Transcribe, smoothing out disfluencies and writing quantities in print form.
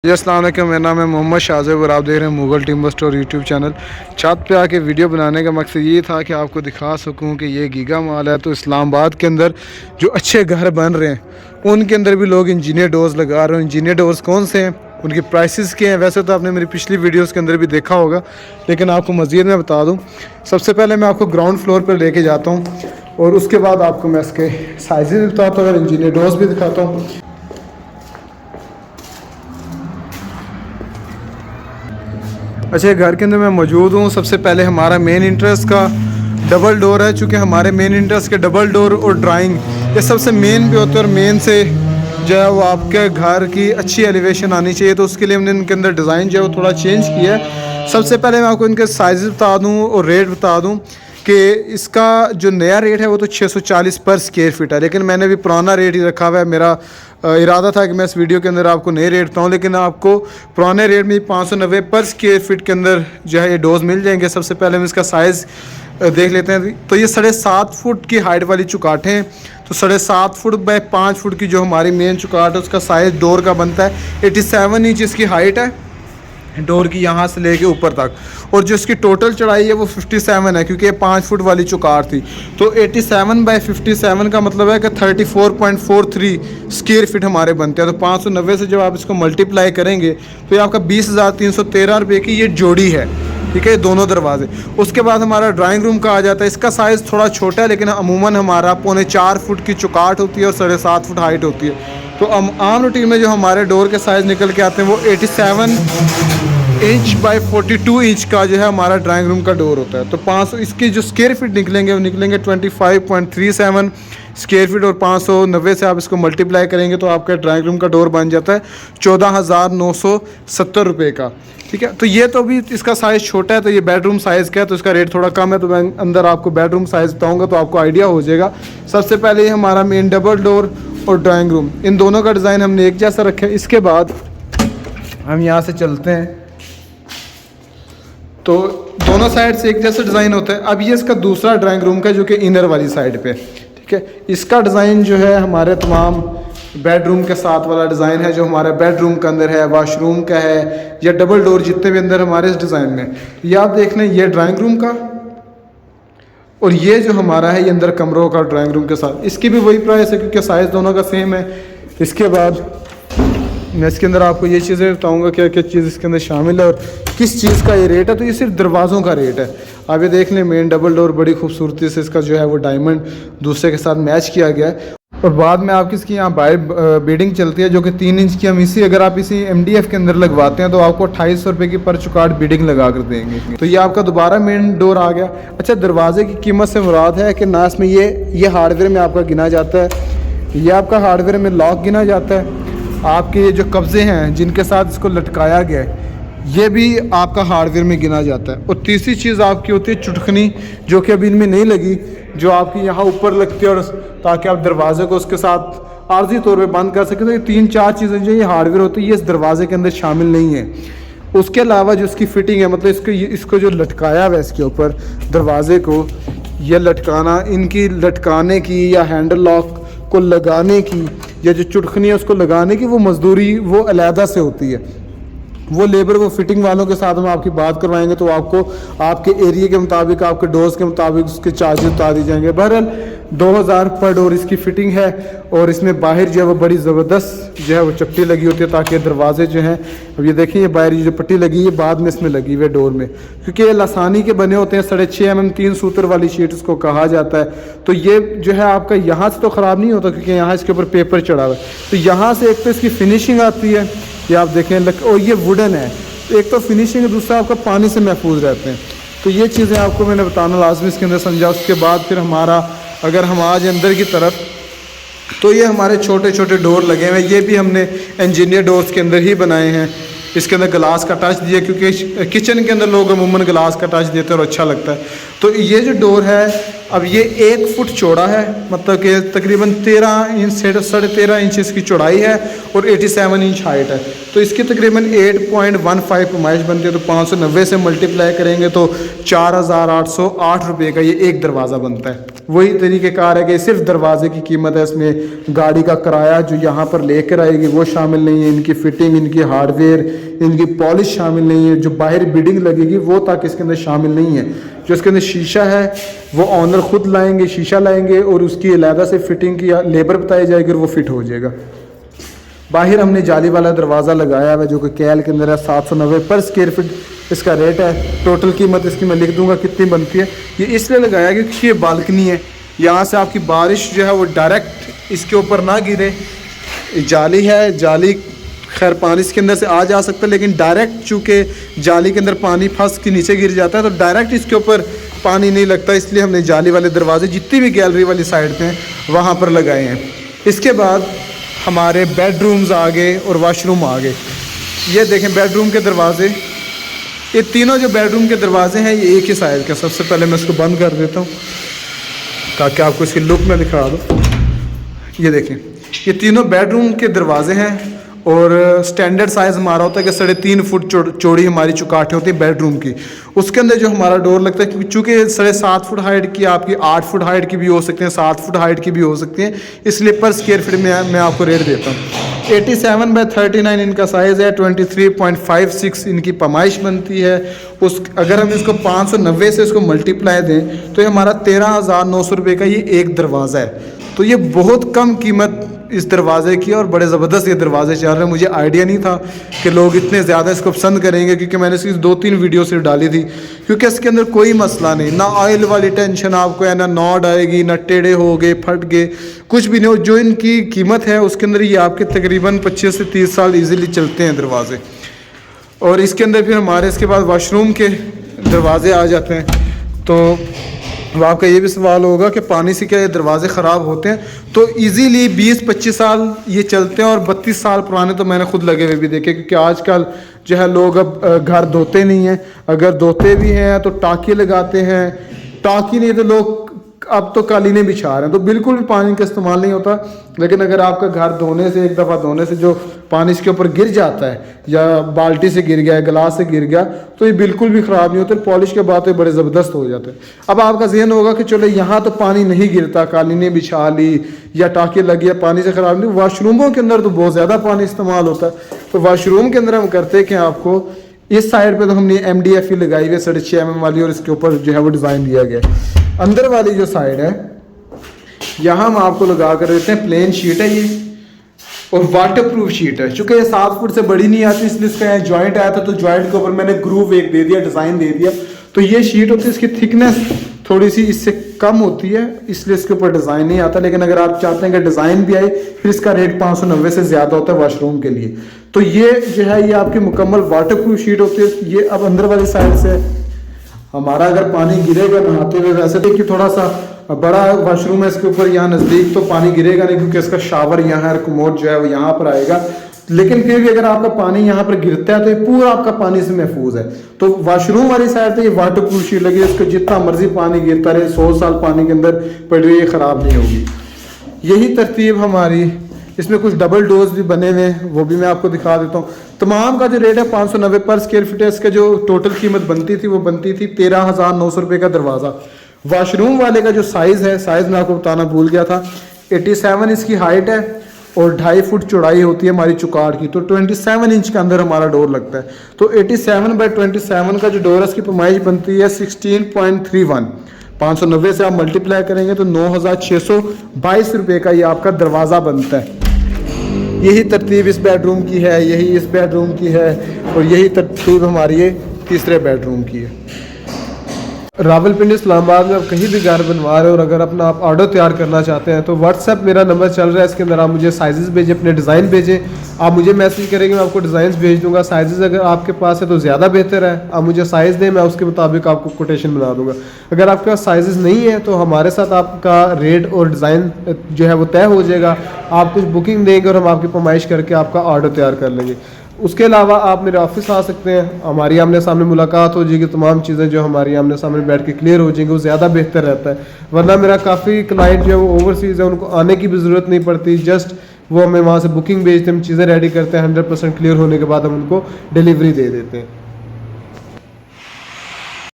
जी अस्सलाम वालेकुम, मेरा नाम है मोहम्मद शाहज़ेब और आप देख रहे हैं Mughal timber store YouTube channel. छत पे आके वीडियो बनाने का मकसद ये था कि आपको दिखा सकूं कि ये गीगा मॉल है। तो इस्लामाबाद के अंदर जो अच्छे घर बन रहे हैं उनके अंदर भी लोग इंजीनियर डोर्स लगा रहे हैं। इंजीनियर डोर्स कौन से हैं, उनकी प्राइसेस क्या हैं, वैसे तो आपने मेरी पिछली वीडियोज़ के अंदर भी देखा होगा, लेकिन आपको मज़ीद मैं बता दूँ। सबसे पहले मैं आपको ग्राउंड फ्लोर पर लेके जाता हूँ और उसके बाद आपको मैं इसके साइज़ भी बताता हूँ और इंजीनियर डोर्स भी दिखाता हूँ। अच्छा, घर के अंदर मैं मौजूद हूँ। सबसे पहले हमारा मेन इंटरेस्ट का डबल डोर है, चूँकि हमारे मेन इंटरेस्ट के डबल डोर और ड्राइंग ये सबसे मेन भी होते हैं और मेन से जो है वो आपके घर की अच्छी एलिवेशन आनी चाहिए, तो उसके लिए हमने इनके अंदर डिज़ाइन जो है वो थोड़ा चेंज किया है। सबसे पहले मैं आपको इनके साइज़ बता दूँ और रेट बता दूँ कि इसका जो नया रेट है वो तो 640 पर स्क्वायर फीट है, लेकिन मैंने भी पुराना रेट ही रखा हुआ है। मेरा इरादा था कि मैं इस वीडियो के अंदर आपको नए रेट बताऊँ, लेकिन आपको पुराने रेट में 590 पर स्क्वायर फीट के अंदर जो है ये डोज मिल जाएंगे। सबसे पहले हम इसका साइज़ देख लेते हैं। तो ये 7.5 फुट की हाइट वाली चुकाटें हैं। तो 7.5 फुट बाय 5 फुट की जो हमारी मेन चुकाट है उसका साइज़ डोर का बनता है 87 इंच इसकी हाइट है डोर की, यहाँ से लेके ऊपर तक। और जो इसकी टोटल चढ़ाई है वो 57 है, क्योंकि ये 5 फुट वाली चौकार थी। तो 87 बाई 57 का मतलब है कि 34.43 स्क्वायर फीट हमारे बनते हैं। तो 590 से जब आप इसको मल्टीप्लाई करेंगे तो ये आपका 20,313 रुपये की ये जोड़ी है, ठीक है, दोनों दरवाजे। उसके बाद हमारा ड्राइंग रूम का आ जाता है। इसका साइज़ थोड़ा छोटा है, लेकिन अमूमन हमारा 4.25 फुट की चौकाट होती है और 7.5 फुट हाइट होती है। तो आम रूटीन में जो हमारे डोर के साइज़ निकल के आते हैं वो 87 इंच बाई 42 इंच का जो है हमारा ड्राइंग रूम का डोर होता है। तो 500 इसकी जो स्क्वायर फीट निकलेंगे वो निकलेंगे 25.37 स्क्वायर फीट, और 590 से आप इसको मल्टीप्लाई करेंगे तो आपका ड्राइंग रूम का डोर बन जाता है 14,970 रुपये का, ठीक है। तो ये तो भी इसका साइज़ छोटा है। तो ये बेडरूम साइज़ का है तो इसका रेट थोड़ा कम है। तो मैं अंदर आपको बेडरूम साइज़ बताऊँगा तो आपको आइडिया हो जाएगा। सबसे पहले ये हमारा मेन डबल डोर और ड्राइंग रूम, इन दोनों का डिज़ाइन हमने एक जैसा रखा है। इसके बाद हम यहाँ से चलते हैं तो दोनों साइड से एक जैसा डिज़ाइन होता है। अब ये इसका दूसरा ड्राइंग रूम का जो कि इनर वाली साइड पे, ठीक है। इसका डिज़ाइन जो है हमारे तमाम बेडरूम के साथ वाला डिज़ाइन है जो हमारे बेडरूम के अंदर है, वॉशरूम का है, या डबल डोर जितने भी अंदर हमारे इस डिज़ाइन में। ये आप देख लें, ये ड्राइंग रूम का और ये जो हमारा है ये अंदर कमरों का ड्राइंग रूम के साथ। इसकी भी वही प्राइस है क्योंकि साइज़ दोनों का सेम है। इसके बाद मैं इसके अंदर आपको ये चीज़ें बताऊंगा क्या क्या चीज़ इसके अंदर शामिल है और किस चीज़ का ये रेट है। तो ये सिर्फ दरवाज़ों का रेट है। आप ये देख लें, मेन डबल डोर बड़ी खूबसूरती से इसका जो है वो डायमंड दूसरे के साथ मैच किया गया है। और बाद में आपकी इसकी यहाँ बाहर बीडिंग चलती है जो कि 3 इंच की हम इसी अगर आप इसी MDF के अंदर लगवाते हैं तो आपको 250 रुपये की पर चुकाट बीडिंग लगा कर देंगे। तो ये आपका दोबारा मेन डोर आ गया। अच्छा, दरवाजे की कीमत से मुराद है कि ना इसमें ये हार्डवेयर में आपका गिना जाता है, ये आपका हार्डवेयर में लॉक गिना जाता है। आपके ये जो कब्जे हैं जिनके साथ इसको लटकाया गया है ये भी आपका हार्डवेयर में गिना जाता है। और तीसरी चीज़ आपकी होती है चुटखनी, जो कि अभी इनमें नहीं लगी, जो आपकी यहाँ ऊपर लगती है और ताकि आप दरवाजे को उसके साथ आर्जी तौर पे बंद कर सकें। तो ये 3-4 चीज़ें जो ये हार्डवेयर होती है ये इस दरवाजे के अंदर शामिल नहीं है। उसके अलावा जो इसकी फिटिंग है, मतलब इसको जो लटकाया हुआ है इसके ऊपर दरवाजे को, यह लटकाना, इनकी लटकाने की या हैंडल लॉक को लगाने की या जो चुटखनी है उसको लगाने की वो मजदूरी वो अलहदा से होती है। वो लेबर वो फिटिंग वालों के साथ हम आपकी बात करवाएंगे तो आपको आपके एरिया के मुताबिक, आपके डोर्स के मुताबिक उसके चार्जेस बता दी जाएंगे। बहरहाल 2000 पर डोर इसकी फ़िटिंग है और इसमें बाहर जो है वो बड़ी ज़बरदस्त जो है वो चपटी लगी होती है ताकि दरवाजे जो हैं, अब ये देखिए ये बाहर जो पट्टी लगी है बाद में इसमें लगी हुई है डोर में, क्योंकि ये लासानी के बने होते हैं। 6.5 mm 3 सूत्र वाली शीट इसको कहा जाता है। तो ये जो है आपका यहाँ से तो ख़राब नहीं होता क्योंकि यहाँ इसके ऊपर पेपर चढ़ा हुआ है। तो यहाँ से एक तो इसकी फिनिशिंग आती है, ये आप देखें, और ये वुडन है। तो एक तो फिनिशिंग है, दूसरा आपका पानी से महफूज रहते हैं। तो ये चीज़ें आपको मैंने बताना लाजमी इसके अंदर समझा। उसके बाद फिर हमारा अगर हम आज अंदर की तरफ, तो ये हमारे छोटे छोटे डोर लगे हुए हैं। ये भी हमने इंजीनियर डोर्स के अंदर ही बनाए हैं। इसके अंदर ग्लास का टच दिया क्योंकि किचन के अंदर लोग अमूमन ग्लास का टच देते हैं और अच्छा लगता है। तो ये जो डोर है अब ये 1 फुट चौड़ा है, मतलब कि तकरीबन 13 इंच से 13.5 इंच इसकी चौड़ाई है और 87 इंच हाइट है। तो इसकी तकरीबन 8.15 पैमाइश बनती है। तो 590 से मल्टीप्लाई करेंगे तो 4,808 रुपये का ये एक दरवाज़ा बनता है। वही तरीक़ेकार है कि सिर्फ दरवाजे की कीमत है, इसमें गाड़ी का किराया जो यहाँ पर लेकर आएगी वो शामिल नहीं है, इनकी फ़िटिंग, इनकी हार्डवेयर, इनकी पॉलिश शामिल नहीं है, जो बाहर बिडिंग लगेगी वो तक इसके अंदर शामिल नहीं है। जो इसके अंदर शीशा है वो ऑनर ख़ुद लाएंगे, शीशा लाएंगे और उसकी अलहदा से फ़िटिंग की लेबर बताई जाएगी और वो फिट हो जाएगा। बाहर हमने जाली वाला दरवाज़ा लगाया हुआ है जो कि कैल के अंदर है, 790 पर स्क्वायर फीट इसका रेट है। टोटल कीमत इसकी मैं लिख दूंगा कितनी बनती है। ये इसलिए लगाया क्योंकि ये बालकनी है, यहाँ से आपकी बारिश जो है वो डायरेक्ट इसके ऊपर ना गिरे। जाली है, जाली खैर पानी इसके अंदर से आ जा सकता है, लेकिन डायरेक्ट चूँकि जाली के अंदर पानी फंस के नीचे गिर जाता है तो डायरेक्ट इसके ऊपर पानी नहीं लगता, इसलिए हमने जाली वाले दरवाजे जितनी भी गैलरी वाली साइड पे हैं वहाँ पर लगाए हैं। इसके बाद हमारे बेडरूम्स आ गए और वाशरूम आ गए। ये देखें बेडरूम के दरवाजे, ये तीनों जो बेडरूम के दरवाजे हैं ये एक ही साइज़ का। सबसे पहले मैं इसको बंद कर देता हूँ ताकि आपको इसकी लुक में दिखा दूँ। ये देखें ये तीनों बेडरूम के दरवाजे हैं और स्टैंडर्ड साइज़ हमारा होता है कि 3.5 फुट चौड़ी हमारी चुकाटें होती है बेडरूम की। उसके अंदर जो हमारा डोर लगता है, चूँकि 7.5 फुट हाइट की आपकी 8 फुट हाइट की भी हो सकते हैं, 7 फुट हाइट की भी हो सकती हैं, इसलिए पर स्क्वायर फीट में मैं आपको रेट देता हूँ। 87/39 इनका साइज़ है, 23.56 इनकी पैमाइश बनती है। अगर हम इसको 590 से इसको मल्टीप्लाई दें तो ये हमारा 13,900 रुपये का ये एक दरवाज़ा है। तो ये बहुत कम कीमत इस दरवाज़े की और बड़े ज़बरदस्त ये दरवाजे चल रहे हैं। मुझे आइडिया नहीं था कि लोग इतने ज़्यादा इसको पसंद करेंगे, क्योंकि मैंने इसकी 2-3 वीडियो सिर्फ डाली थी। क्योंकि इसके अंदर कोई मसला नहीं, ना ऑयल वाली टेंशन आपको है, ना नॉड आएगी, ना टेढ़े हो गए, फट गए, कुछ भी नहीं हो। जो इनकी कीमत है उसके अंदर ये आपके तकरीबन 25 से 30 साल ईज़िली चलते हैं दरवाजे। और इसके अंदर फिर हमारे इसके बाद वाशरूम के दरवाजे आ जाते हैं। तो अब आपका ये भी सवाल होगा कि पानी से क्या ये दरवाजे ख़राब होते हैं? तो इजीली 20-25 साल ये चलते हैं और 32 साल पुराने तो मैंने खुद लगे हुए भी देखे। क्योंकि आजकल जो है लोग अब घर धोते नहीं हैं, अगर धोते भी हैं तो टाँकी लगाते हैं, टाँकी नहीं तो लोग अब तो कालीनें बिछा रहे हैं, तो बिल्कुल भी पानी का इस्तेमाल नहीं होता। लेकिन अगर आपका घर धोने से, एक दफ़ा धोने से जो पानी इसके ऊपर गिर जाता है या बाल्टी से गिर गया, गिलास से गिर गया, तो ये बिल्कुल भी ख़राब नहीं होते। पॉलिश के बाद तो बड़े ज़बरदस्त हो जाते हैं। अब आपका ज़हन होगा कि चलो यहाँ तो पानी नहीं गिरता, कालीनें बिछा ली या टाँकी लगी है, पानी से ख़राब नहीं। वाशरूमों के अंदर तो बहुत ज़्यादा पानी इस्तेमाल होता है। तो वाशरूम के अंदर हम करते कि आपको इस साइड पे तो हमने MDF लगाई हुई है 6.5 mm वाली, और इसके ऊपर जो है वो डिज़ाइन दिया गया है। अंदर वाली जो साइड है यहाँ हम आपको लगा कर देते हैं, प्लेन शीट है ये और वाटर प्रूफ शीट है। चूँकि ये 7 फुट से बड़ी नहीं आती, इसलिए इसका यहाँ जॉइंट आया था, तो जॉइंट के ऊपर मैंने ग्रूव एक दे दिया, डिज़ाइन दे दिया। तो ये शीट होती है, इसकी थिकनेस थोड़ी सी इससे कम होती है, इसलिए इसके ऊपर डिज़ाइन नहीं आता। लेकिन अगर आप चाहते हैं कि डिज़ाइन भी आए, फिर इसका रेट 590 से ज़्यादा होता है वाशरूम के लिए। तो ये जो है ये आपकी मुकम्मल वाटर प्रूफ शीट होती है। ये अब अंदर वाली साइड से हमारा अगर पानी गिरेगा नहाते हुए, वैसे देखिए थोड़ा सा बड़ा वाशरूम है इसके ऊपर, यहाँ नज़दीक तो पानी गिरेगा नहीं क्योंकि इसका शावर यहाँ है, कमोड जो है वो यहाँ पर आएगा। लेकिन फिर भी अगर आपका पानी यहाँ पर गिरता है तो ये पूरा आपका पानी से महफूज है। तो वाशरूम वाली साइड पे ये वाटर प्रूफ शीट लगी है, इसको जितना मर्जी पानी गिरता रहे, 100 साल पानी के अंदर पड़ रही है, ख़राब नहीं होगी। यही तरतीब हमारी, इसमें कुछ डबल डोर्स भी बने हुए हैं, वो भी मैं आपको दिखा देता हूँ। तमाम का जो रेट है 590 पर स्क्वायर फीट है। इसका जो टोटल कीमत बनती थी वो बनती थी 13,900 रुपये का दरवाज़ा। वाशरूम वाले का जो साइज़ है, साइज़ मैं आपको बताना भूल गया था, 87 इसकी हाइट है और 2.5 फुट चौड़ाई होती है हमारी चुकाट की। तो 27 इंच के अंदर हमारा डोर लगता है। तो 87/27 का जो डोर है उसकी पैमाइश बनती है 16.31। 590 से आप मल्टीप्लाई करेंगे तो 9,622 रुपये का ये आपका दरवाज़ा बनता है। यही तरतीब इस बेडरूम की है, यही इस बेडरूम की है और यही तरतीब हमारी ये तीसरे बेडरूम की है। रावलपिंडी इस्लामाबाद में आप कहीं भी घर बनवा रहे हो और अगर अपना आप ऑर्डर तैयार करना चाहते हैं तो व्हाट्सएप मेरा नंबर चल रहा है, इसके अंदर आप मुझे साइजेस भेजें, अपने डिज़ाइन भेजें। आप मुझे मैसेज करेंगे, मैं आपको डिज़ाइंस भेज दूंगा। साइजेस अगर आपके पास है तो ज़्यादा बेहतर है, आप मुझे साइज़ दें, मैं उसके मुताबिक आपको कोटेशन बना दूंगा। अगर आपके पास साइजेस नहीं है तो हमारे साथ आपका रेट और डिज़ाइन जो है वो तय हो जाएगा। आप कुछ बुकिंग देंगे और हम आपकी पैमाइश करके आपका ऑर्डर तैयार कर लेंगे। उसके अलावा आप मेरे ऑफिस आ सकते हैं, हमारी आमने सामने मुलाकात हो जाएगी, तमाम चीज़ें जो हमारी आमने सामने बैठ के क्लियर हो जाएंगी, वो ज़्यादा बेहतर रहता है। वरना मेरा काफ़ी क्लाइंट जो है वो ओवरसीज़ है, उनको आने की भी ज़रूरत नहीं पड़ती, जस्ट वो हमें वहाँ से बुकिंग भेजते हैं, हम चीज़ें रेडी करते हैं, 100% क्लियर होने के बाद हम उनको डिलीवरी दे देते हैं।